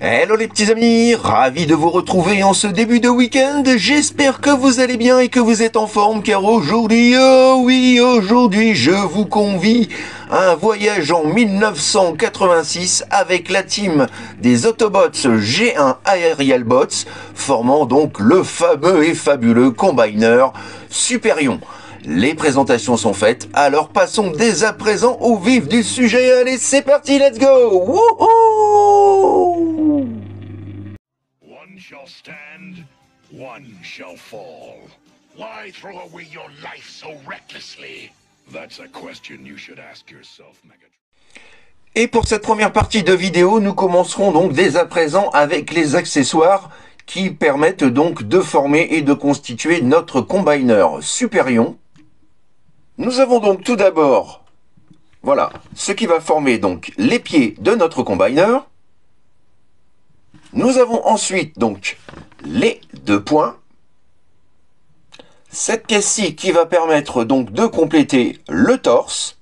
Hello les petits amis, ravi de vous retrouver en ce début de week-end. J'espère que vous allez bien et que vous êtes en forme car aujourd'hui, oh oui, aujourd'hui je vous convie à un voyage en 1986 avec la team des Autobots G1 Aerial Bots, formant donc le fameux et fabuleux combiner Superion. Les présentations sont faites, alors passons dès à présent au vif du sujet. Allez, c'est parti, let's go! Wouhou! One shall stand, one shall fall. Why throw away your life so recklessly? That's a question you should ask yourself, Megatron. Et pour cette première partie de vidéo, nous commencerons donc dès à présent avec les accessoires qui permettent donc de former et de constituer notre combiner Superion. Nous avons donc tout d'abord, voilà, ce qui va former donc les pieds de notre combiner. Nous avons ensuite donc les deux points. Cette pièce-ci qui va permettre donc de compléter le torse.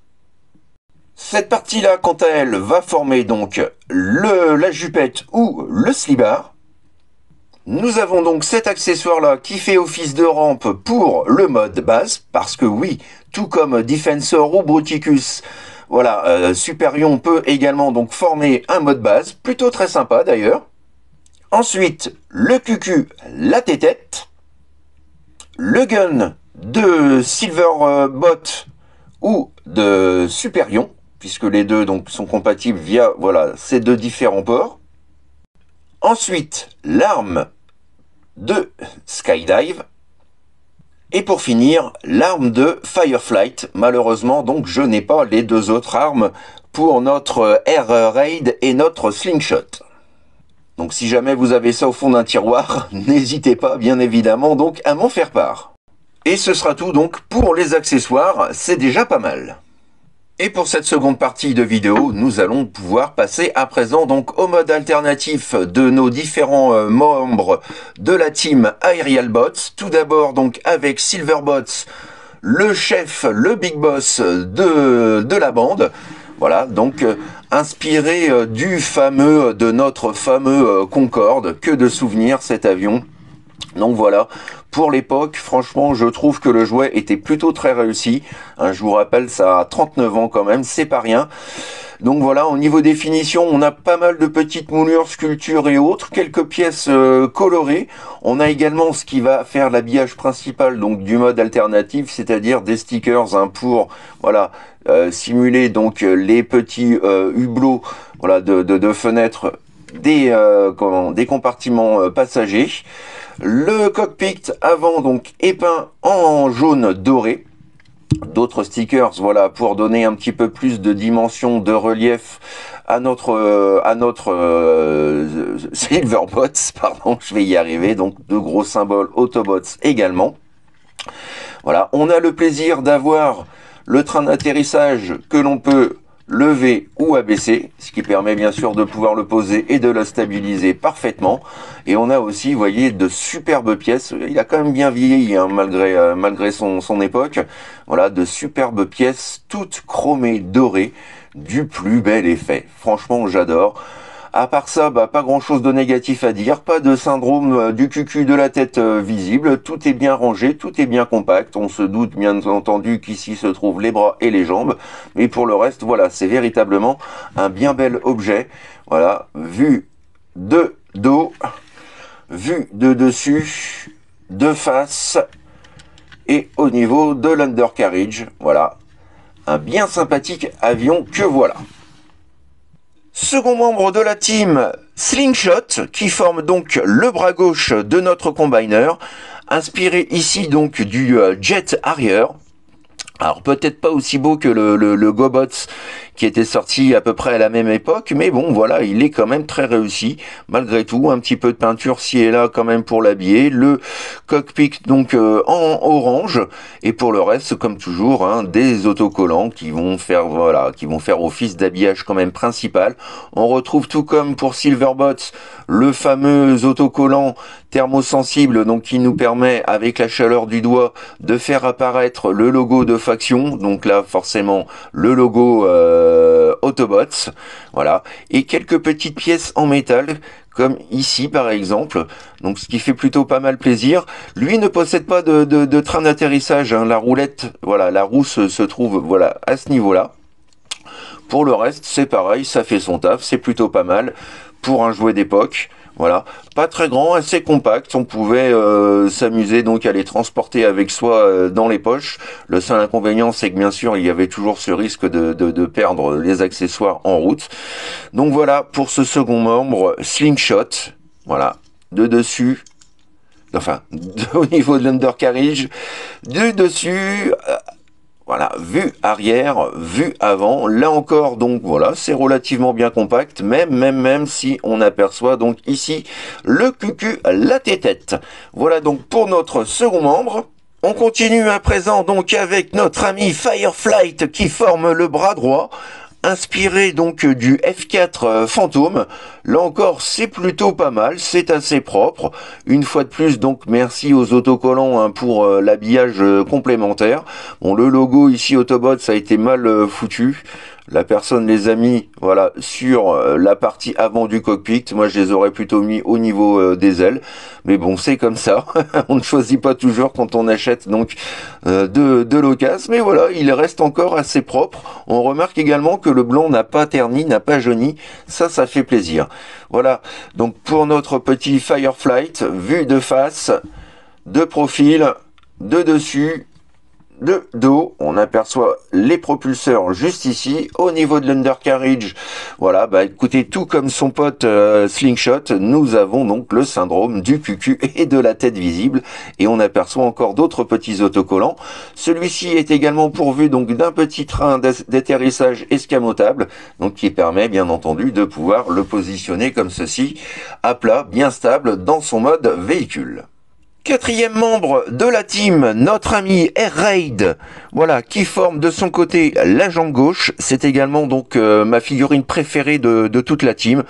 Cette partie-là, quant à elle, va former donc la jupette ou le slibard. Nous avons donc cet accessoire-là qui fait office de rampe pour le mode base, parce que oui, tout comme Defensor ou Bruticus, voilà, Superion peut également donc former un mode base, plutôt très sympa d'ailleurs. Ensuite, le QQ, la tétette, le gun de Silverbot ou de Superion, puisque les deux donc sont compatibles via voilà ces deux différents ports. Ensuite, l'arme de Skydive. Et pour finir, l'arme de Fireflight. Malheureusement, donc, je n'ai pas les deux autres armes pour notre Air Raid et notre Slingshot. Donc, si jamais vous avez ça au fond d'un tiroir, n'hésitez pas, bien évidemment, donc, à m'en faire part. Et ce sera tout, donc, pour les accessoires. C'est déjà pas mal. Et pour cette seconde partie de vidéo, nous allons pouvoir passer à présent donc au mode alternatif de nos différents membres de la team Aerial Bots. Tout d'abord donc avec Silverbots, le chef, le big boss de la bande. Voilà, donc inspiré de notre fameux Concorde. Que de souvenirs cet avion. Donc voilà, pour l'époque, franchement, je trouve que le jouet était plutôt très réussi. Je vous rappelle, ça a 39 ans quand même, c'est pas rien. Donc voilà, au niveau définition, on a pas mal de petites moulures, sculptures et autres, quelques pièces colorées. On a également ce qui va faire l'habillage principal donc du mode alternatif, c'est-à-dire des stickers pour voilà simuler donc les petits hublots voilà de fenêtres des compartiments passagers. Le cockpit avant donc est peint en jaune doré. D'autres stickers, voilà, pour donner un petit peu plus de dimension, de relief à notre Silverbots, pardon, je vais y arriver. Donc de gros symboles Autobots également. Voilà, on a le plaisir d'avoir le train d'atterrissage que l'on peut lever ou abaisser, ce qui permet bien sûr de pouvoir le poser et de le stabiliser parfaitement. Et on a aussi, vous voyez, de superbes pièces. Il a quand même bien vieilli, hein, malgré son époque. Voilà, de superbes pièces, toutes chromées, dorées, du plus bel effet. Franchement, j'adore. À part ça, pas grand chose de négatif à dire, pas de syndrome du cucu de la tête visible, tout est bien rangé, tout est bien compact, on se doute bien entendu qu'ici se trouvent les bras et les jambes, mais pour le reste, voilà, c'est véritablement un bien bel objet, voilà, vue de dos, vue de dessus, de face, et au niveau de l'undercarriage, voilà, un bien sympathique avion que voilà. Second membre de la team Slingshot, qui forme donc le bras gauche de notre combiner, inspiré ici donc du Jet Harrier. Alors peut-être pas aussi beau que le GoBots qui était sorti à peu près à la même époque, mais bon voilà, il est quand même très réussi, malgré tout, un petit peu de peinture ci et là quand même pour l'habiller, le cockpit donc en orange, et pour le reste, comme toujours, hein, des autocollants qui vont faire office d'habillage quand même principal. On retrouve tout comme pour Silverbots, le fameux autocollant thermosensible, donc qui nous permet avec la chaleur du doigt de faire apparaître le logo de faction, donc là forcément le logo Autobots, voilà, et quelques petites pièces en métal comme ici par exemple, donc ce qui fait plutôt pas mal plaisir. Lui ne possède pas de train d'atterrissage, hein. La roulette, voilà, la roue se trouve voilà à ce niveau-là. Pour le reste, c'est pareil, ça fait son taf, c'est plutôt pas mal pour un jouet d'époque. Voilà, pas très grand, assez compact. On pouvait s'amuser donc à les transporter avec soi dans les poches. Le seul inconvénient, c'est que bien sûr, il y avait toujours ce risque de perdre les accessoires en route. Donc voilà pour ce second membre, Slingshot. Voilà, de dessus, enfin, au niveau de l'undercarriage, du dessus. Voilà, vue arrière, vue avant. Là encore, donc voilà, c'est relativement bien compact, même si on aperçoit donc ici le cucu, la tête. Voilà donc pour notre second membre. On continue à présent donc avec notre ami Fireflight qui forme le bras droit, inspiré donc du F4 Phantom. Là encore, c'est plutôt pas mal, c'est assez propre. Une fois de plus, donc merci aux autocollants hein, pour l'habillage complémentaire. Bon, le logo ici Autobot, ça a été mal foutu. La personne les a mis voilà sur la partie avant du cockpit. Moi, je les aurais plutôt mis au niveau des ailes. Mais bon, c'est comme ça. On ne choisit pas toujours quand on achète donc de l'occasion. Mais voilà, il reste encore assez propre. On remarque également que le blanc n'a pas terni, n'a pas jauni. Ça fait plaisir. Voilà. Donc pour notre petit Fireflight, vue de face, de profil, de dessus, de dos, on aperçoit les propulseurs juste ici, au niveau de l'undercarriage. Voilà, bah écoutez, tout comme son pote Slingshot, nous avons donc le syndrome du cucu et de la tête visible, et on aperçoit encore d'autres petits autocollants. Celui-ci est également pourvu donc d'un petit train d'atterrissage escamotable, donc qui permet bien entendu de pouvoir le positionner comme ceci, à plat, bien stable, dans son mode véhicule. Quatrième membre de la team, notre ami Air Raid, voilà, qui forme de son côté la jambe gauche. C'est également donc ma figurine préférée de toute la team.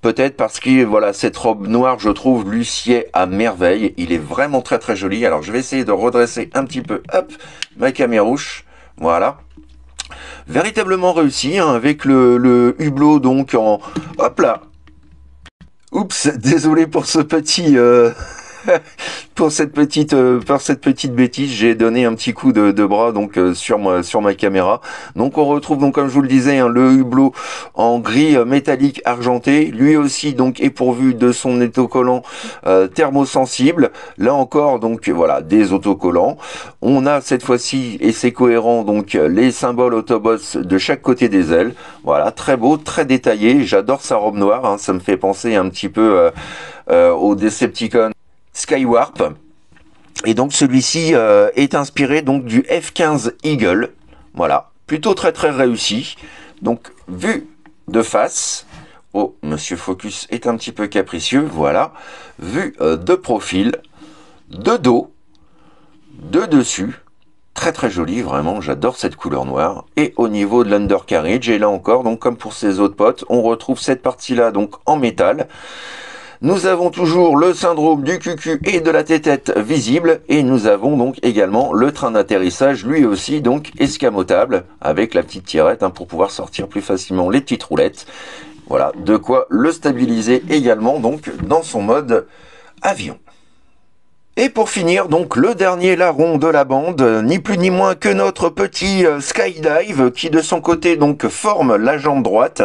Peut-être parce que voilà, cette robe noire, je trouve, lui sied à merveille. Il est vraiment très très joli. Alors je vais essayer de redresser un petit peu, hop, ma camérouche. Voilà. Véritablement réussi, hein, avec le hublot donc en... Hop là. Oups, désolé pour ce petit... pour cette petite bêtise, j'ai donné un petit coup de bras donc sur ma caméra. Donc on retrouve donc comme je vous le disais hein, le hublot en gris métallique argenté. Lui aussi donc est pourvu de son autocollant thermosensible. Là encore donc voilà des autocollants. On a cette fois-ci et c'est cohérent donc les symboles Autobots de chaque côté des ailes. Voilà, très beau, très détaillé. J'adore sa robe noire. Hein, ça me fait penser un petit peu aux Decepticons Skywarp. Et donc celui-ci est inspiré donc du F-15 Eagle. Voilà, plutôt très très réussi. Donc vue de face. Oh, Monsieur Focus est un petit peu capricieux. Voilà, vue de profil, de dos, de dessus. Très très joli, vraiment, j'adore cette couleur noire. Et au niveau de l'undercarriage, et là encore, donc comme pour ses autres potes, on retrouve cette partie-là donc en métal. Nous avons toujours le syndrome du cucu et de la tête visible et nous avons donc également le train d'atterrissage lui aussi donc escamotable avec la petite tirette hein, pour pouvoir sortir plus facilement les petites roulettes. Voilà, de quoi le stabiliser également donc dans son mode avion. Et pour finir, donc, le dernier larron de la bande, ni plus ni moins que notre petit Skydive, qui de son côté, donc, forme la jambe droite,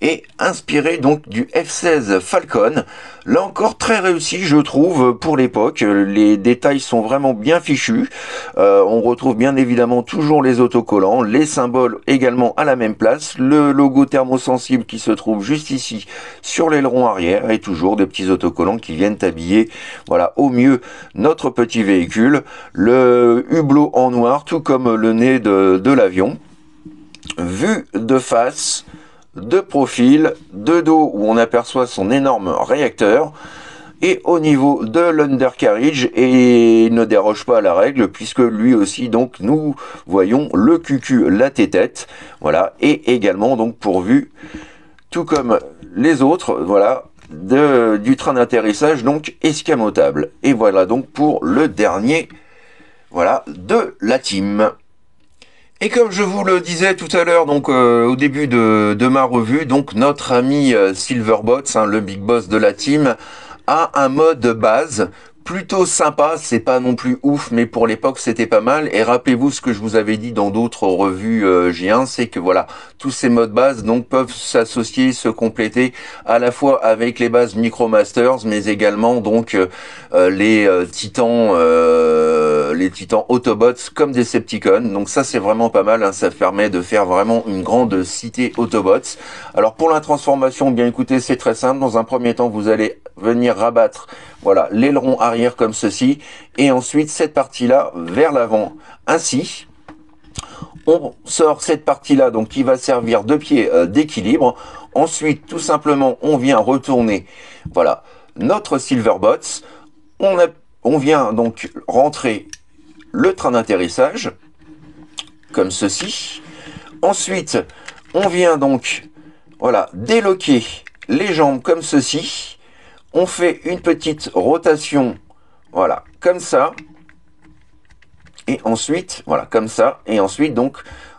et inspiré, donc, du F-16 Falcon. Là encore, très réussi, je trouve, pour l'époque. Les détails sont vraiment bien fichus. On retrouve bien évidemment toujours les autocollants, les symboles également à la même place, le logo thermosensible qui se trouve juste ici, sur l'aileron arrière, et toujours des petits autocollants qui viennent habiller, voilà, au mieux, notre petit véhicule, le hublot en noir, tout comme le nez de l'avion. Vue de face, de profil, de dos où on aperçoit son énorme réacteur, et au niveau de l'undercarriage, et il ne déroge pas à la règle, puisque lui aussi, donc, nous voyons le cucu, la tête, voilà, et également, donc, pourvu, tout comme les autres, voilà, du train d'atterrissage donc escamotable. Et voilà donc pour le dernier voilà de la team. Et comme je vous le disais tout à l'heure, donc au début de ma revue, donc notre ami Silverbots, hein, le big boss de la team, a un mode base plutôt sympa. C'est pas non plus ouf, mais pour l'époque c'était pas mal. Et rappelez-vous ce que je vous avais dit dans d'autres revues J1, c'est que voilà, tous ces modes base donc peuvent s'associer, se compléter à la fois avec les bases Micromasters, mais également donc les titans Autobots comme Decepticons. Donc ça c'est vraiment pas mal, hein. Ça permet de faire vraiment une grande cité Autobots. Alors pour la transformation, bien écoutez, c'est très simple. Dans un premier temps, vous allez venir rabattre voilà l'aileron arrière comme ceci, et ensuite cette partie-là vers l'avant. Ainsi, on sort cette partie-là donc qui va servir de pied d'équilibre. Ensuite, tout simplement, on vient retourner voilà notre Silverbots. On vient donc rentrer le train d'atterrissage comme ceci. Ensuite, on vient donc voilà déloquer les jambes comme ceci. On fait une petite rotation, voilà, comme ça. Et ensuite, voilà, comme ça. Et ensuite, donc,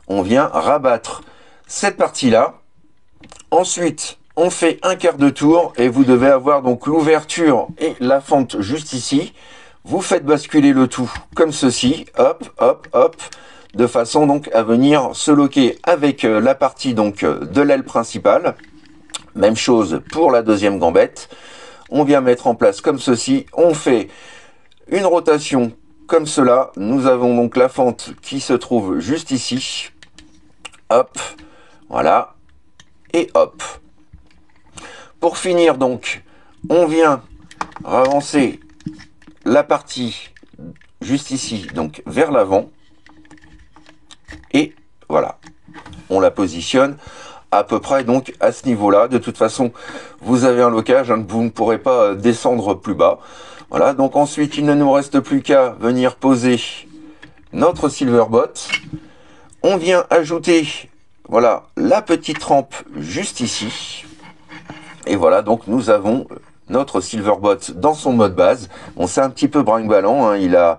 on vient rabattre cette partie-là. Ensuite, on fait un quart de tour et vous devez avoir donc l'ouverture et la fente juste ici. Vous faites basculer le tout comme ceci, hop, hop, hop, de façon donc à venir se loquer avec la partie donc de l'aile principale. Même chose pour la deuxième gambette. On vient mettre en place comme ceci, on fait une rotation comme cela. Nous avons donc la fente qui se trouve juste ici. Hop, voilà, et hop. Pour finir donc, on vient avancer la partie juste ici, donc vers l'avant. Et voilà, on la positionne à peu près donc à ce niveau-là. De toute façon, vous avez un locage, hein, vous ne pourrez pas descendre plus bas. Voilà, donc ensuite, il ne nous reste plus qu'à venir poser notre Silverbot. On vient ajouter, voilà, la petite rampe juste ici. Et voilà, donc nous avons notre Silverbot dans son mode base. Bon, c'est un petit peu brinque-ballant, hein,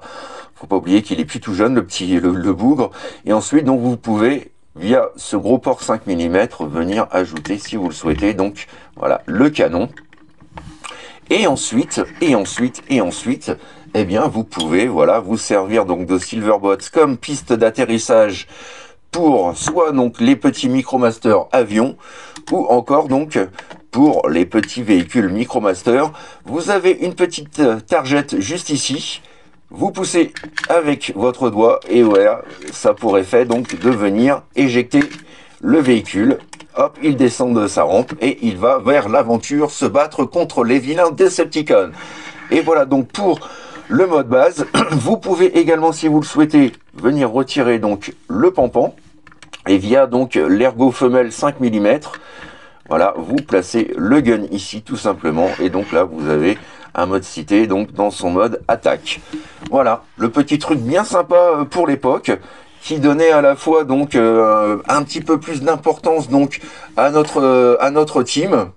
faut pas oublier qu'il est plus tout jeune, le bougre. Et ensuite, donc vous pouvez via ce gros port 5 mm venir ajouter, si vous le souhaitez, donc voilà le canon. Et ensuite, eh bien vous pouvez voilà vous servir donc de Silverbots comme piste d'atterrissage pour soit donc les petits Micromaster avions ou encore donc pour les petits véhicules Micromaster. Vous avez une petite targette juste ici. Vous poussez avec votre doigt et voilà, ça pourrait faire donc de venir éjecter le véhicule. Hop, il descend de sa rampe et il va vers l'aventure se battre contre les vilains Decepticons. Et voilà donc pour le mode base. Vous pouvez également, si vous le souhaitez, venir retirer donc le pampan et via donc l'ergot femelle 5 mm. Voilà, vous placez le gun ici tout simplement et donc là vous avez un mode cité donc dans son mode attaque. Voilà, le petit truc bien sympa pour l'époque qui donnait à la fois donc un petit peu plus d'importance donc à notre team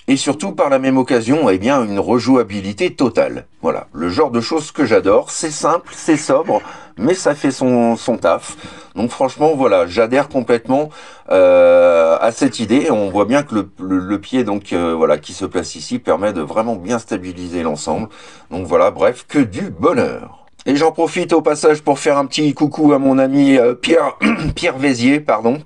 et surtout par la même occasion eh bien une rejouabilité totale. Voilà, le genre de choses que j'adore, c'est simple, c'est sobre, mais ça fait son taf. Donc franchement voilà, j'adhère complètement à cette idée. On voit bien que le pied donc voilà qui se place ici permet de vraiment bien stabiliser l'ensemble. Donc voilà, bref, que du bonheur. Et j'en profite au passage pour faire un petit coucou à mon ami Pierre Vézier, pardon.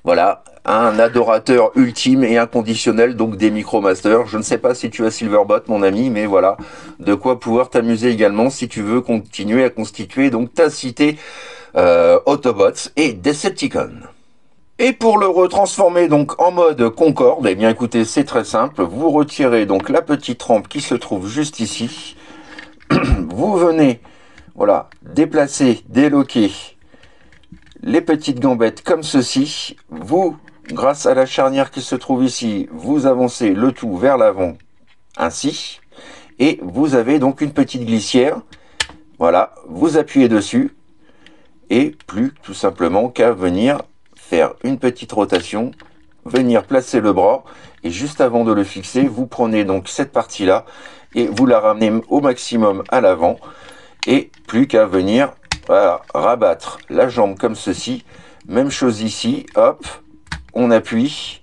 Voilà, un adorateur ultime et inconditionnel donc des Micromasters. Je ne sais pas si tu as Silverbot mon ami, mais voilà, de quoi pouvoir t'amuser également si tu veux continuer à constituer donc ta cité Autobots et Decepticons. Et pour le retransformer donc en mode Concorde, eh bien écoutez, c'est très simple. Vous retirez donc la petite rampe qui se trouve juste ici. Vous venez, voilà, déplacer, déloquer les petites gambettes comme ceci. Vous, grâce à la charnière qui se trouve ici, vous avancez le tout vers l'avant, ainsi. Et vous avez donc une petite glissière. Voilà, vous appuyez dessus. Et plus tout simplement qu'à venir faire une petite rotation, venir placer le bras. Et juste avant de le fixer, vous prenez donc cette partie-là et vous la ramenez au maximum à l'avant. Et plus qu'à venir voilà, rabattre la jambe comme ceci. Même chose ici, hop, on appuie.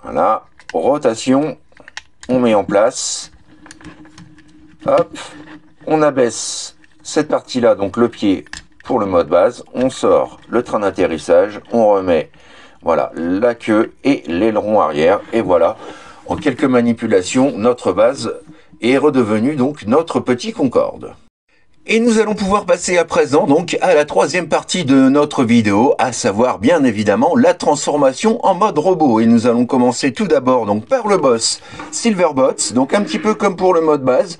Voilà, rotation, on met en place. Hop, on abaisse cette partie-là, donc le pied pour le mode base. On sort le train d'atterrissage, on remet, voilà, la queue et l'aileron arrière. Et voilà, en quelques manipulations, notre base est redevenue donc notre petit Concorde. Et nous allons pouvoir passer à présent donc à la troisième partie de notre vidéo, à savoir bien évidemment la transformation en mode robot. Et nous allons commencer tout d'abord donc par le boss Silverbots, donc un petit peu comme pour le mode base.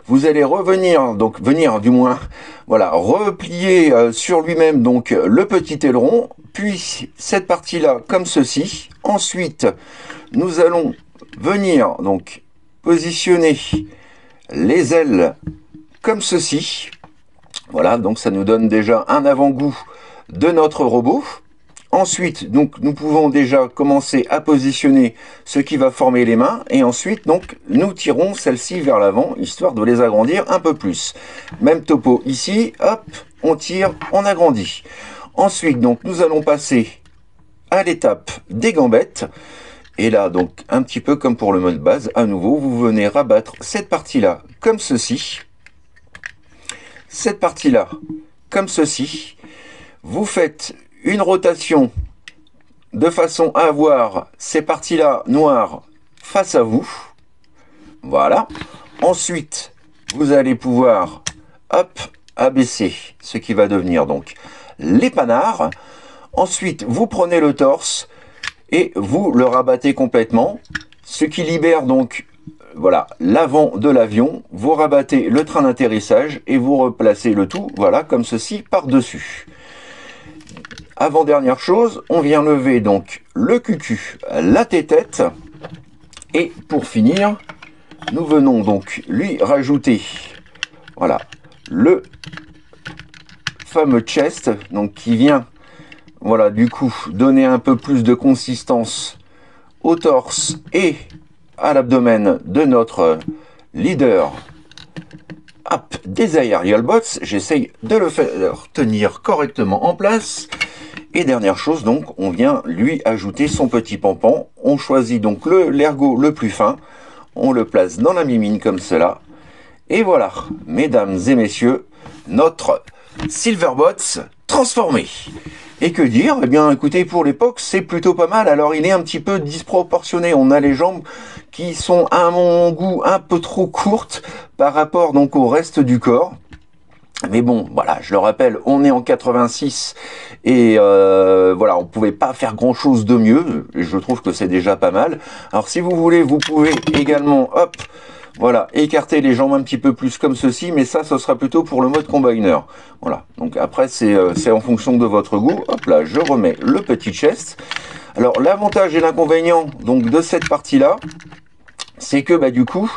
Vous allez revenir, donc venir du moins, voilà, replier sur lui-même donc le petit aileron, puis cette partie-là comme ceci. Ensuite, nous allons venir donc positionner les ailes comme ceci. Voilà, donc ça nous donne déjà un avant-goût de notre robot. Ensuite, donc, nous pouvons déjà commencer à positionner ce qui va former les mains. Et ensuite, donc, nous tirons celles-ci vers l'avant, histoire de les agrandir un peu plus. Même topo ici, hop, on tire, on agrandit. Ensuite, donc, nous allons passer à l'étape des gambettes. Et là, donc, un petit peu comme pour le mode base, à nouveau, vous venez rabattre cette partie-là comme ceci. Cette partie-là, comme ceci, vous faites une rotation de façon à avoir ces parties-là noires face à vous. Voilà. Ensuite, vous allez pouvoir, hop, abaisser ce qui va devenir donc les panards. Ensuite, vous prenez le torse et vous le rabattez complètement, ce qui libère donc voilà, l'avant de l'avion. Vous rabattez le train d'atterrissage et vous replacez le tout, voilà, comme ceci, par-dessus. Avant-dernière chose, on vient lever donc le cucu, la tête-tête. Et pour finir, nous venons donc lui rajouter, voilà, le fameux chest, donc qui vient, voilà, du coup, donner un peu plus de consistance au torse et à l'abdomen de notre leader des Aerial Bots. J'essaye de le faire tenir correctement en place. Et dernière chose, donc, on vient lui ajouter son petit pampan. On choisit donc l'ergot le plus fin. On le place dans la mimine comme cela. Et voilà, mesdames et messieurs, notre Silverbots transformé. Et que dire? Eh bien, écoutez, pour l'époque, c'est plutôt pas mal. Alors, il est un petit peu disproportionné. On a les jambes qui sont, à mon goût, un peu trop courtes par rapport donc au reste du corps. Mais bon, voilà, je le rappelle, on est en 86 et voilà, on pouvait pas faire grand-chose de mieux. Et je trouve que c'est déjà pas mal. Alors, si vous voulez, vous pouvez également, hop, voilà, écarter les jambes un petit peu plus comme ceci, mais ça, ce sera plutôt pour le mode combiner. Voilà, donc après, c'est en fonction de votre goût. Hop là, je remets le petit chest. Alors, l'avantage et l'inconvénient donc de cette partie-là, c'est que bah, du coup,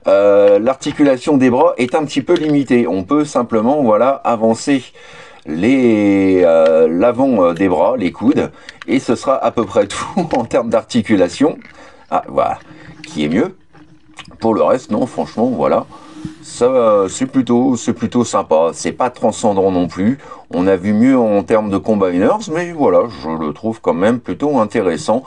l'articulation des bras est un petit peu limitée. On peut simplement, voilà, avancer l'avant des bras, les coudes, et ce sera à peu près tout en termes d'articulation. Ah, voilà, qui est mieux. Pour le reste, non, franchement, voilà, ça c'est plutôt sympa. C'est pas transcendant non plus. On a vu mieux en termes de combiners, mais voilà, je le trouve quand même plutôt intéressant.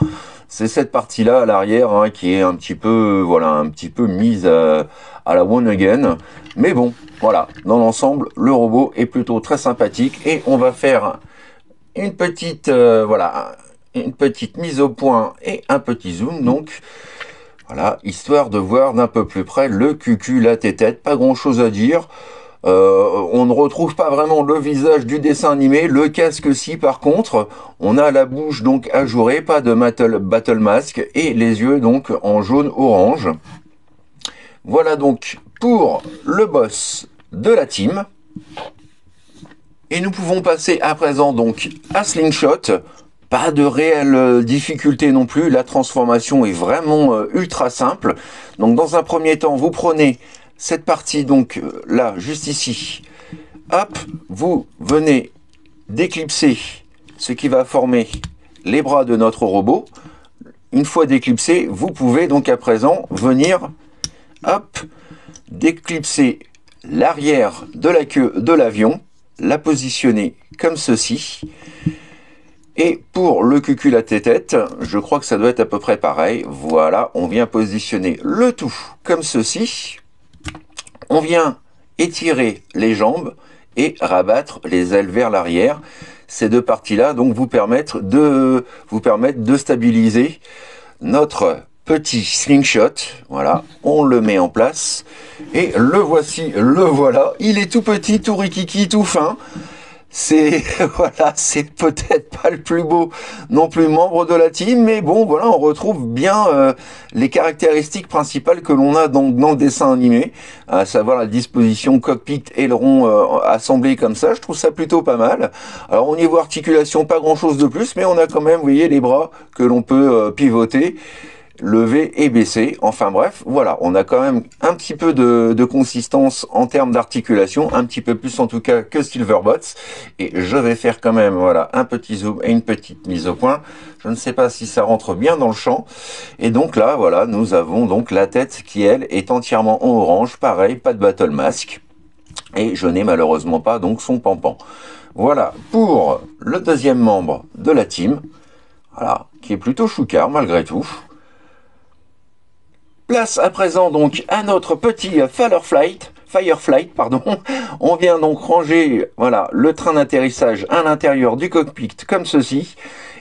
C'est cette partie-là à l'arrière hein, qui est un petit peu, voilà, un petit peu mise à la one again. Mais bon, voilà, dans l'ensemble, le robot est plutôt très sympathique et on va faire une petite, voilà, une petite mise au point et un petit zoom donc. Voilà, histoire de voir d'un peu plus près le cucu, la tête, pas grand chose à dire. On ne retrouve pas vraiment le visage du dessin animé, le casque si par contre, on a la bouche donc ajourée, pas de battle mask et les yeux donc en jaune-orange. Voilà donc pour le boss de la team. Et nous pouvons passer à présent donc à Slingshot. Pas de réelle difficulté non plus, la transformation est vraiment ultra simple. Donc dans un premier temps, vous prenez cette partie donc là, juste ici. Hop, vous venez d'éclipser ce qui va former les bras de notre robot. Une fois d'éclipsé, vous pouvez donc à présent venir, hop, d'éclipser l'arrière de la queue de l'avion. la positionner comme ceci. Et pour le cucul à tête, je crois que ça doit être à peu près pareil. Voilà, on vient positionner le tout comme ceci. On vient étirer les jambes et rabattre les ailes vers l'arrière. Ces deux parties-là donc vous permettent de stabiliser notre petit slingshot. Voilà, on le met en place et le voici, le voilà. Il est tout petit, tout rikiki, tout fin. C'est voilà, c'est peut-être pas le plus beau non plus membre de la team, mais bon voilà, on retrouve bien les caractéristiques principales que l'on a dans le dessin animé, à savoir la disposition cockpit aileron assemblé comme ça. Je trouve ça plutôt pas mal. Alors au niveau articulation, pas grand chose de plus, mais on a quand même, vous voyez, les bras que l'on peut pivoter, lever et baisser. Enfin bref, voilà, on a quand même un petit peu de consistance en termes d'articulation, un petit peu plus en tout cas que Silverbots. Et je vais faire quand même, voilà, un petit zoom et une petite mise au point. Je ne sais pas si ça rentre bien dans le champ. Et donc là, voilà, nous avons donc la tête qui, elle, est entièrement en orange. Pareil, pas de battle mask. Et je n'ai malheureusement pas donc son pampan. Voilà pour le deuxième membre de la team. Voilà, qui est plutôt choucard malgré tout. Place à présent donc à notre petit Fireflight, pardon. On vient donc ranger, voilà, le train d'atterrissage à l'intérieur du cockpit comme ceci.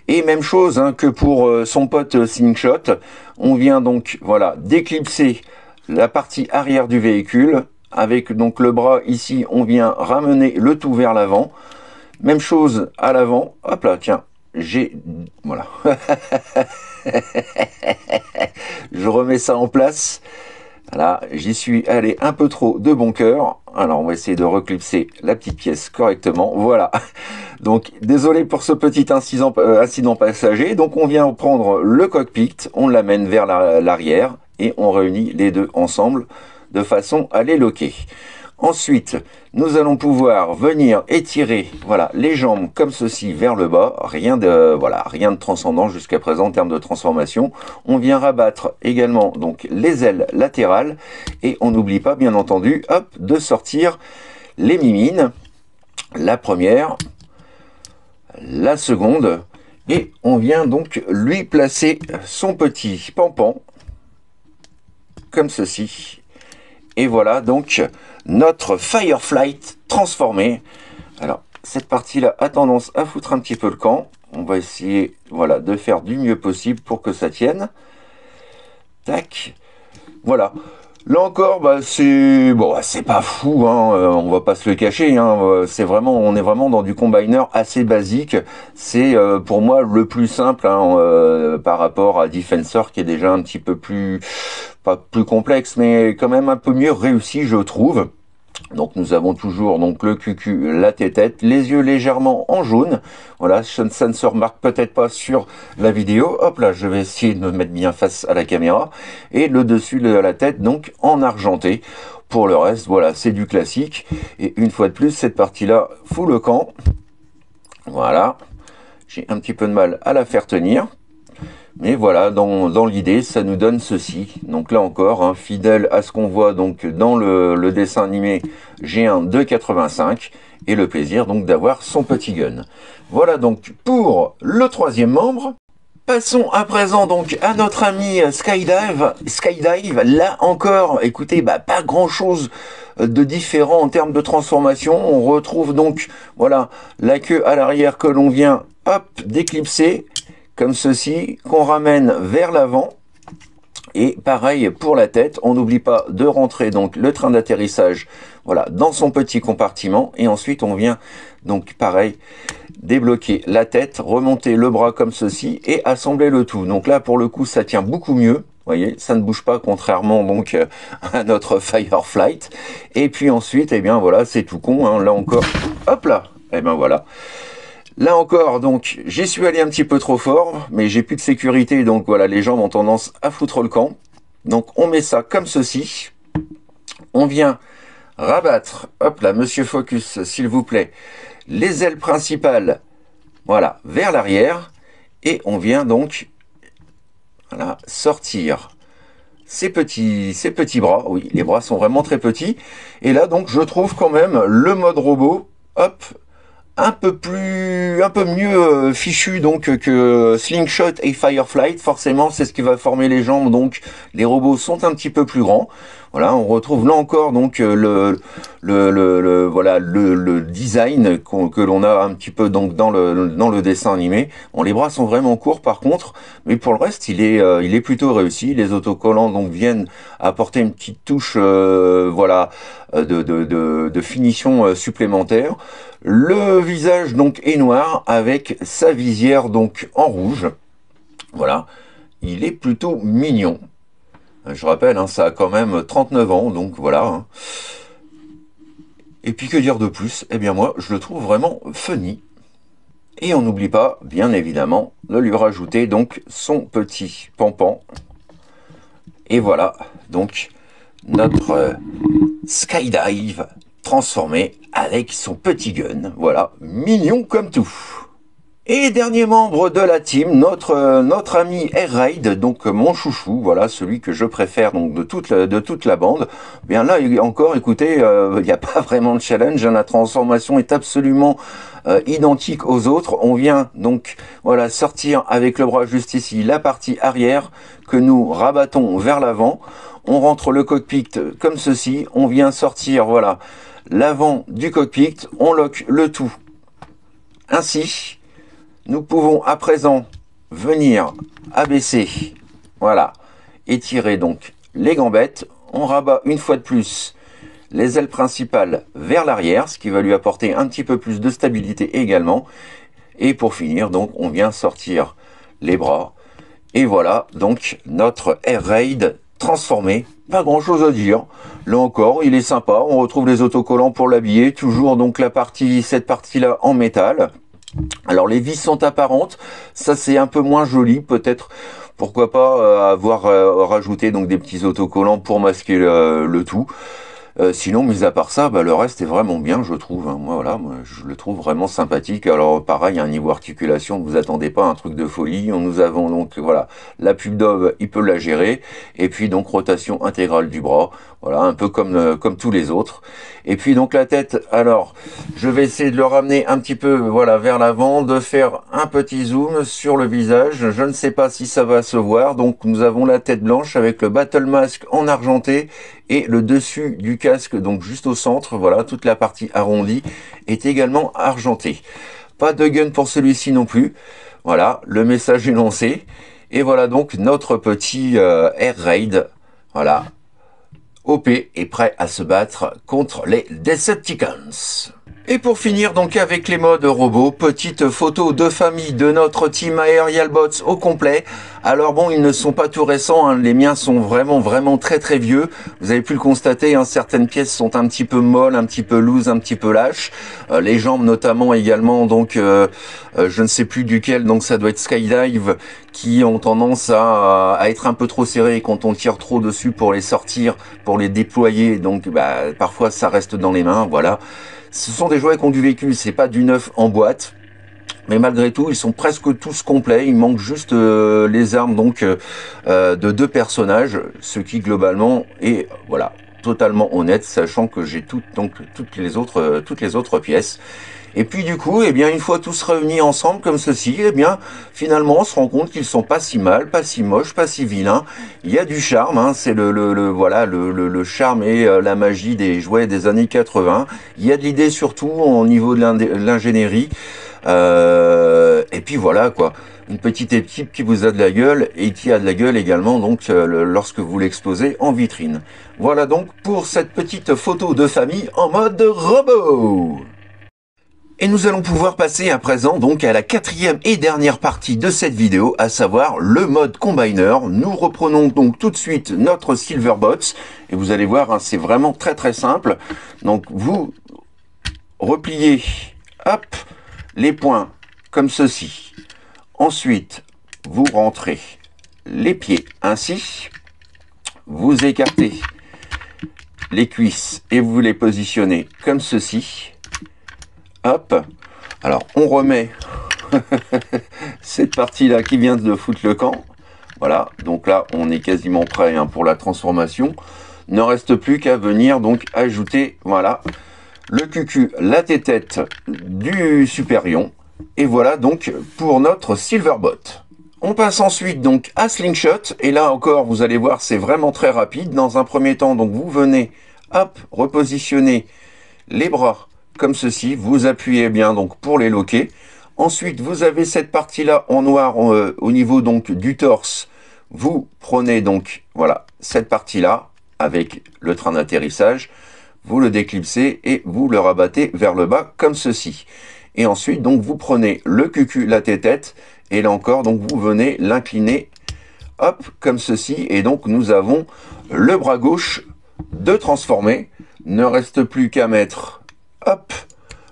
Et même chose hein, que pour son pote Slingshot. On vient donc, voilà, déclipser la partie arrière du véhicule. Avec donc le bras ici, on vient ramener le tout vers l'avant. Même chose à l'avant. Hop là, tiens, voilà. Je remets ça en place. Voilà, j'y suis allé un peu trop de bon cœur. Alors, on va essayer de reclipser la petite pièce correctement. Voilà. Donc, désolé pour ce petit incident passager. Donc, on vient prendre le cockpit, on l'amène vers l'arrière et on réunit les deux ensemble de façon à les loquer. Ensuite, nous allons pouvoir venir étirer, voilà, les jambes comme ceci vers le bas. Rien de transcendant jusqu'à présent en termes de transformation. On vient rabattre également donc les ailes latérales et on n'oublie pas, bien entendu, hop, de sortir les mimines. La première, la seconde, et on vient donc lui placer son petit pampan comme ceci. Et voilà donc notre Fireflight transformé. Alors, cette partie-là a tendance à foutre un petit peu le camp. On va essayer, voilà, de faire du mieux possible pour que ça tienne. Tac. Voilà. Là encore, bah, c'est pas fou, hein, on va pas se le cacher. Hein, on est vraiment dans du combiner assez basique. C'est pour moi le plus simple hein, par rapport à Defensor qui est déjà un petit peu plus, pas plus complexe, mais quand même un peu mieux réussi, je trouve. Donc nous avons toujours donc le cucu, la tête, les yeux légèrement en jaune. Voilà, ça ne se remarque peut-être pas sur la vidéo. Hop là, je vais essayer de me mettre bien face à la caméra. Et le dessus de la tête donc en argenté. Pour le reste, voilà, c'est du classique. Et une fois de plus, cette partie-là fout le camp. Voilà. J'ai un petit peu de mal à la faire tenir. Mais voilà, dans l'idée, ça nous donne ceci. Donc là encore, hein, fidèle à ce qu'on voit donc dans le dessin animé G1 de 85, et le plaisir donc d'avoir son petit gun. Voilà donc pour le troisième membre. Passons à présent donc à notre ami Skydive. Là encore, écoutez, bah, pas grand chose de différent en termes de transformation. On retrouve donc, voilà, la queue à l'arrière que l'on vient, hop, déclipser. Comme ceci, qu'on ramène vers l'avant. Et pareil pour la tête, on n'oublie pas de rentrer donc le train d'atterrissage voilà, dans son petit compartiment. Et ensuite, on vient donc pareil, débloquer la tête, remonter le bras comme ceci et assembler le tout. Donc là, pour le coup, ça tient beaucoup mieux. Vous voyez, ça ne bouge pas contrairement donc à notre Fireflight. Et puis ensuite, eh bien voilà, c'est tout con. Hein, là encore, hop là, et ben voilà. Là encore, donc, j'y suis allé un petit peu trop fort, mais j'ai plus de sécurité, donc voilà, les jambes ont tendance à foutre le camp. Donc, on met ça comme ceci. On vient rabattre, hop là, monsieur Focus, s'il vous plaît, les ailes principales, voilà, vers l'arrière. Et on vient donc, voilà, sortir ces petits bras. Oui, les bras sont vraiment très petits. Et là, donc, je trouve quand même le mode robot hop, un peu mieux fichu donc que Slingshot et Firefly. Forcément, c'est ce qui va former les jambes, donc les robots sont un petit peu plus grands. Voilà, on retrouve là encore donc le design que l'on a un petit peu donc dans le dessin animé. Bon, les bras sont vraiment courts par contre, mais pour le reste, il est plutôt réussi. Les autocollants donc viennent apporter une petite touche de finition supplémentaire. Le visage donc est noir avec sa visière donc en rouge. Voilà, il est plutôt mignon. Je rappelle, hein, ça a quand même 39 ans, donc voilà. Hein. Et puis que dire de plus? Eh bien moi, je le trouve vraiment funny. Et on n'oublie pas, bien évidemment, de lui rajouter donc son petit pampan. Et voilà, donc notre Skydive transformé avec son petit gun. Voilà, mignon comme tout. Et dernier membre de la team, notre ami Air Raid, donc mon chouchou, voilà, celui que je préfère donc de toute la bande. Bien là encore, écoutez, il n'y a pas vraiment de challenge, hein, la transformation est absolument identique aux autres. On vient donc voilà sortir avec le bras juste ici la partie arrière que nous rabattons vers l'avant. On rentre le cockpit comme ceci, on vient sortir voilà l'avant du cockpit, on lock le tout ainsi. Nous pouvons à présent venir abaisser, voilà, étirer donc les gambettes. On rabat une fois de plus les ailes principales vers l'arrière, ce qui va lui apporter un petit peu plus de stabilité également. Et pour finir, donc, on vient sortir les bras. Et voilà, donc, notre Air Raid transformé. Pas grand chose à dire. Là encore, il est sympa. On retrouve les autocollants pour l'habiller. Toujours donc cette partie-là en métal. Alors les vis sont apparentes, ça c'est un peu moins joli, peut-être pourquoi pas avoir rajouté donc des petits autocollants pour masquer le tout. Sinon, mis à part ça, le reste est vraiment bien, je trouve. Hein. Moi, je le trouve vraiment sympathique. Alors, pareil, un niveau articulation, ne vous attendez pas à un truc de folie. Nous avons donc, voilà, la pub Dove, il peut la gérer. Et puis, donc, rotation intégrale du bras. Voilà, un peu comme tous les autres. Et puis, donc, la tête, alors, je vais essayer de le ramener un petit peu, voilà, vers l'avant, de faire un petit zoom sur le visage. Je ne sais pas si ça va se voir. Donc, nous avons la tête blanche avec le Battle Mask en argenté et le dessus du casque, donc juste au centre, voilà, toute la partie arrondie est également argentée. Pas de gun pour celui-ci non plus. Voilà, le message est lancé. Et voilà donc notre petit Air Raid, voilà, OP est prêt à se battre contre les Decepticons. Et pour finir donc avec les modes robots, petite photo de famille de notre team Aerial Bots au complet. Alors bon, ils ne sont pas tout récents, hein, les miens sont vraiment très vieux. Vous avez pu le constater, hein, certaines pièces sont un petit peu molles, un petit peu loose, un petit peu lâches. Les jambes notamment également, donc je ne sais plus duquel, donc ça doit être Skydive, qui ont tendance à être un peu trop serrées quand on tire trop dessus pour les sortir, pour les déployer. Donc parfois ça reste dans les mains, voilà. Ce sont des jouets qui ont du vécu, c'est pas du neuf en boîte. Mais malgré tout, ils sont presque tous complets. Il manque juste les armes donc de 2 personnages, ce qui globalement est voilà totalement honnête, sachant que j'ai toutes les autres pièces. Et puis du coup, eh bien une fois tous réunis ensemble comme ceci, eh bien finalement on se rend compte qu'ils sont pas si mal, pas si moches, pas si vilains. Il y a du charme, hein, c'est le charme et la magie des jouets des années 80. Il y a de l'idée surtout au niveau de l'ingénierie. Et puis voilà quoi, une petite équipe qui vous a de la gueule et qui a de la gueule également donc lorsque vous l'exposez en vitrine. Voilà donc pour cette petite photo de famille en mode robot. Et nous allons pouvoir passer à présent donc à la 4e et dernière partie de cette vidéo, à savoir le mode Combiner. Nous reprenons donc tout de suite notre Silverbots et vous allez voir, hein, c'est vraiment très simple. Donc vous repliez, hop, les points comme ceci. Ensuite, vous rentrez les pieds ainsi, vous écartez les cuisses et vous les positionnez comme ceci. Hop, alors on remet cette partie-là qui vient de foutre le camp. Voilà, donc là on est quasiment prêt, hein, pour la transformation. Ne reste plus qu'à venir donc ajouter, voilà, le cucu, la tête du Superion. Et voilà donc pour notre Silverbot. On passe ensuite donc à Slingshot. Et là encore, vous allez voir, c'est vraiment très rapide. Dans un premier temps, donc vous venez, hop, repositionner les bras comme ceci. Vous appuyez bien donc pour les loquer. Ensuite, vous avez cette partie-là en noir au niveau donc du torse. Vous prenez donc, voilà, cette partie-là avec le train d'atterrissage. Vous le déclipsez et vous le rabattez vers le bas comme ceci. Et ensuite, donc, vous prenez le cucu, la tête, et là encore, donc, vous venez l'incliner, hop, comme ceci. Et donc, nous avons le bras gauche de transformer. Ne reste plus qu'à mettre, hop,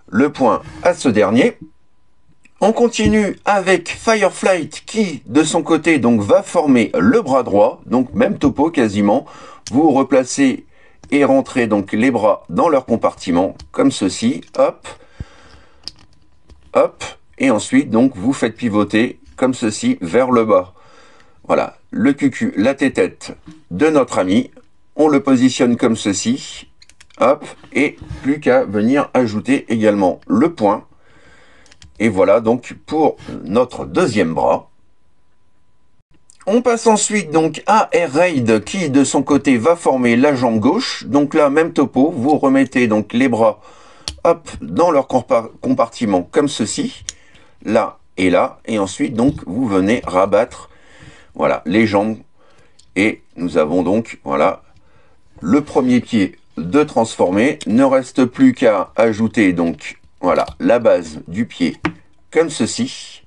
le point à ce dernier. On continue avec Fireflight qui, de son côté, donc, va former le bras droit. Donc, même topo quasiment. Vous replacez et rentrez donc les bras dans leur compartiment, comme ceci, hop, hop, et ensuite donc vous faites pivoter comme ceci vers le bas. Voilà, le cucu, la tête de notre ami, on le positionne comme ceci, hop, et plus qu'à venir ajouter également le point. Et voilà donc pour notre deuxième bras. On passe ensuite donc à Air Raid qui de son côté va former la jambe gauche. Donc là, même topo, vous remettez donc les bras, hop, dans leur compartiment comme ceci, là et là, et ensuite donc vous venez rabattre, voilà, les jambes, et nous avons donc, voilà, le premier pied de transformer. Ne reste plus qu'à ajouter donc, voilà, la base du pied comme ceci.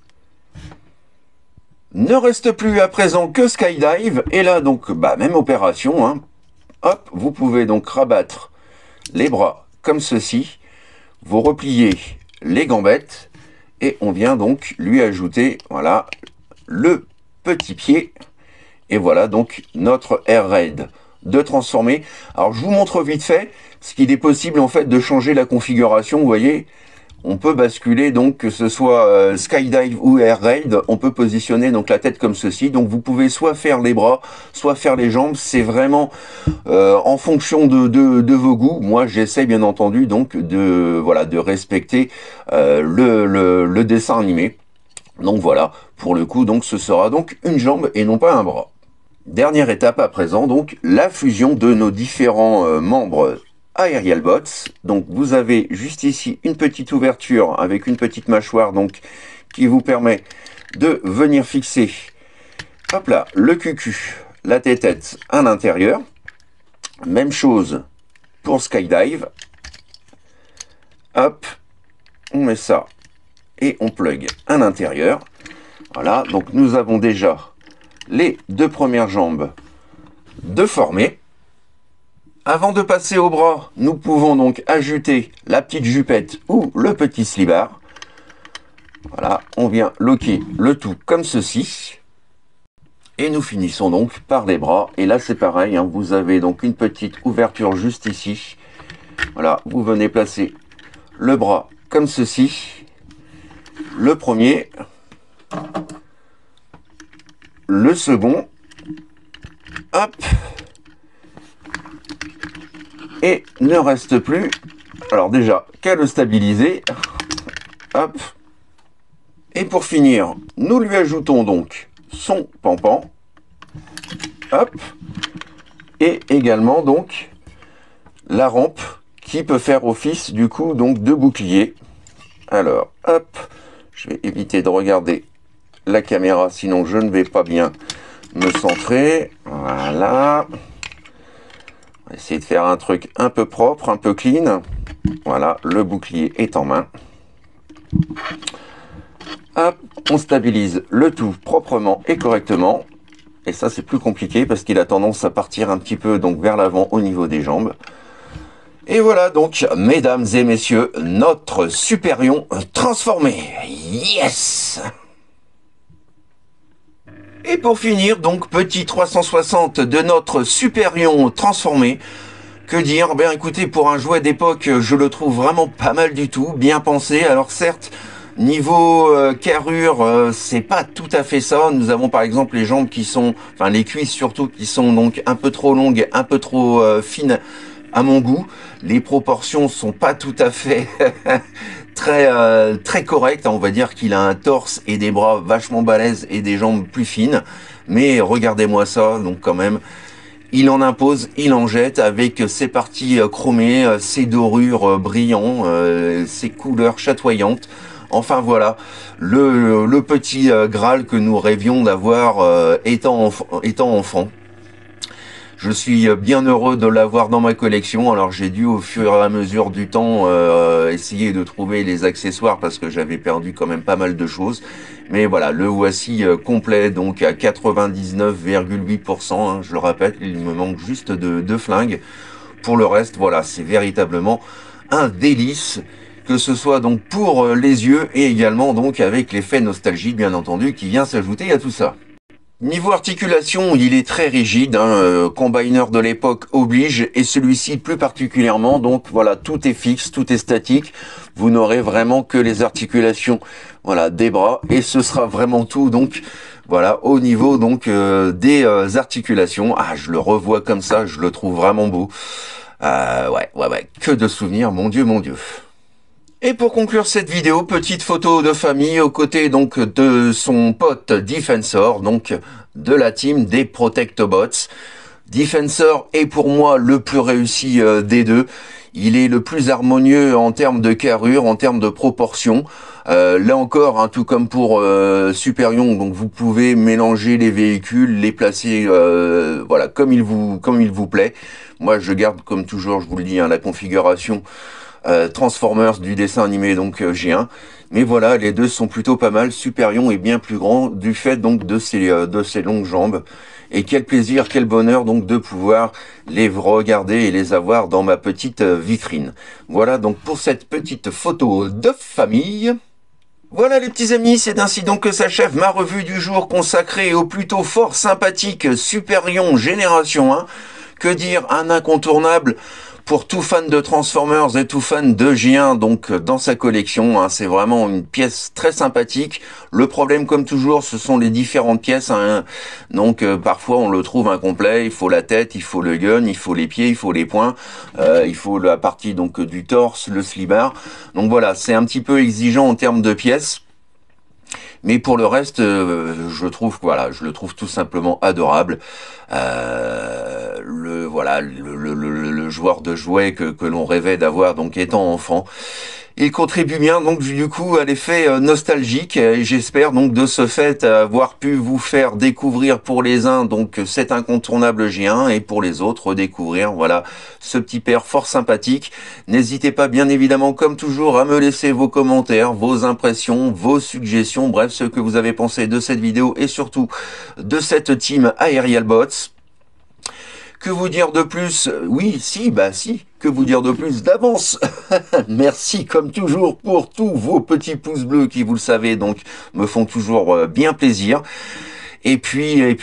Ne reste plus à présent que Skydive, et là donc, bah, même opération, hein. Hop, vous pouvez donc rabattre les bras comme ceci. Vous repliez les gambettes et on vient donc lui ajouter, voilà, le petit pied. Et voilà donc notre Air Raid de transformer. Alors je vous montre vite fait, parce qu'il est possible en fait de changer la configuration, vous voyez. On peut basculer donc que ce soit Skydive ou Air Raid, on peut positionner donc la tête comme ceci. Donc vous pouvez soit faire les bras, soit faire les jambes. C'est vraiment en fonction de vos goûts. Moi j'essaie bien entendu donc de respecter le dessin animé. Donc voilà, pour le coup donc ce sera donc une jambe et non pas un bras. Dernière étape à présent donc la fusion de nos différents membres Aerial Bots. Donc vous avez juste ici une petite ouverture avec une petite mâchoire donc qui vous permet de venir fixer, hop là, le cucu, la tête à l'intérieur. Même chose pour Skydive. Hop, on met ça et on plug à l'intérieur. Voilà, donc nous avons déjà les deux premières jambes de former. Avant de passer au bras, nous pouvons donc ajouter la petite jupette ou le petit slibard. Voilà, on vient loquer le tout comme ceci. Et nous finissons donc par les bras. Et là c'est pareil, hein, vous avez donc une petite ouverture juste ici. Voilà, vous venez placer le bras comme ceci. Le premier. Le second. Hop. Et ne reste plus, alors déjà, qu'à le stabiliser. Hop. Et pour finir, nous lui ajoutons donc son pampan. Hop. Et également donc la rampe qui peut faire office du coup donc de bouclier. Alors, hop. Je vais éviter de regarder la caméra, sinon je ne vais pas bien me centrer. Voilà. Essayer de faire un truc un peu propre, un peu clean. Voilà, le bouclier est en main. Hop, on stabilise le tout proprement et correctement. Et ça, c'est plus compliqué parce qu'il a tendance à partir un petit peu donc vers l'avant au niveau des jambes. Et voilà donc, mesdames et messieurs, notre Superion transformé. Yes! Et pour finir, donc, petit 360 de notre Superion transformé. Que dire? Ben écoutez, pour un jouet d'époque, je le trouve vraiment pas mal du tout, bien pensé. Alors certes, niveau carrure, c'est pas tout à fait ça. Nous avons par exemple les jambes qui sont, enfin les cuisses surtout, qui sont donc un peu trop longues, un peu trop fines à mon goût. Les proportions sont pas tout à fait très correctes. On va dire qu'il a un torse et des bras vachement balèzes et des jambes plus fines. Mais regardez-moi ça, donc quand même, il en impose, il en jette avec ses parties chromées, ses dorures brillants, ses couleurs chatoyantes. Enfin voilà, le petit Graal que nous rêvions d'avoir étant enfant. Je suis bien heureux de l'avoir dans ma collection. Alors j'ai dû au fur et à mesure du temps essayer de trouver les accessoires parce que j'avais perdu quand même pas mal de choses. Mais voilà, le voici complet, donc à 99,8%. Hein, je le répète, il me manque juste deux flingues. Pour le reste, voilà, c'est véritablement un délice, que ce soit donc pour les yeux et également donc avec l'effet nostalgie, bien entendu, qui vient s'ajouter à tout ça. Niveau articulation, il est très rigide, hein, combiner de l'époque oblige, et celui-ci plus particulièrement, donc voilà, tout est fixe, tout est statique, vous n'aurez vraiment que les articulations, voilà, des bras, et ce sera vraiment tout, donc voilà, au niveau donc des articulations. Ah, je le revois comme ça, je le trouve vraiment beau. Ouais, que de souvenirs, mon Dieu, mon Dieu. Et pour conclure cette vidéo, petite photo de famille aux côtés donc de son pote Defensor, donc de la team des Protectobots. Defensor est pour moi le plus réussi des deux. Il est le plus harmonieux en termes de carrure, en termes de proportion. Là encore, hein, tout comme pour Superion, donc vous pouvez mélanger les véhicules, les placer voilà comme il vous plaît. Moi, je garde comme toujours, je vous le dis, hein, la configuration Transformers du dessin animé donc G1, mais voilà, les deux sont plutôt pas mal. Superion est bien plus grand du fait donc de ses longues jambes, et quel plaisir, quel bonheur donc de pouvoir les regarder et les avoir dans ma petite vitrine. Voilà donc pour cette petite photo de famille. Voilà les petits amis, c'est ainsi donc que s'achève ma revue du jour consacrée au plutôt fort sympathique Superion Génération 1. Que dire, un incontournable pour tout fan de Transformers et tout fan de G1, donc dans sa collection, hein, c'est vraiment une pièce très sympathique. Le problème, comme toujours, ce sont les différentes pièces, hein. Donc parfois on le trouve incomplet. Il faut la tête, il faut le gun, il faut les pieds, il faut les poings, il faut la partie donc du torse, le slibard. Donc voilà, c'est un petit peu exigeant en termes de pièces. Mais pour le reste, je le trouve tout simplement adorable. Le joueur de jouets que l'on rêvait d'avoir donc étant enfant. Il contribue bien donc du coup à l'effet nostalgique, et j'espère donc de ce fait avoir pu vous faire découvrir pour les uns donc cet incontournable G1 et pour les autres découvrir voilà ce petit père fort sympathique. N'hésitez pas bien évidemment comme toujours à me laisser vos commentaires, vos impressions, vos suggestions, bref ce que vous avez pensé de cette vidéo et surtout de cette team Aerial Bots. Que vous dire de plus? Oui, si, que vous dire de plus d'avance? Merci comme toujours pour tous vos petits pouces bleus qui, vous le savez, donc me font toujours bien plaisir. Et puis,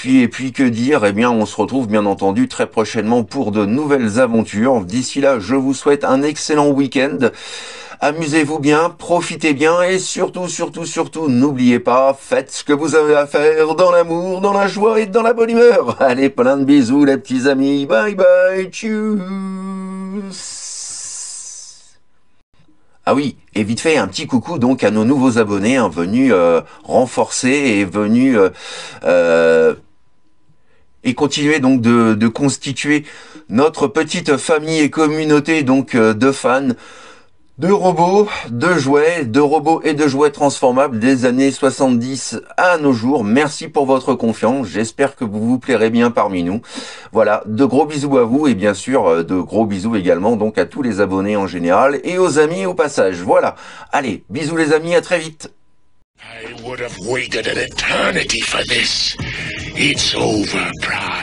que dire? Eh bien, on se retrouve bien entendu très prochainement pour de nouvelles aventures. D'ici là, je vous souhaite un excellent week-end. Amusez-vous bien, profitez bien et surtout, n'oubliez pas, faites ce que vous avez à faire dans l'amour, dans la joie et dans la bonne humeur. Allez, plein de bisous les petits amis. Bye bye, tchuss. Ah oui, et vite fait, un petit coucou donc à nos nouveaux abonnés, hein, venus renforcer et venus et continuer donc de constituer notre petite famille et communauté donc de fans de robots, de robots et de jouets transformables des années 70 à nos jours. Merci pour votre confiance. J'espère que vous vous plairez bien parmi nous. Voilà, de gros bisous à vous et bien sûr, de gros bisous également donc à tous les abonnés en général et aux amis au passage. Voilà. Allez, bisous les amis, à très vite. I would have waited an eternity for this. It's over, Pride.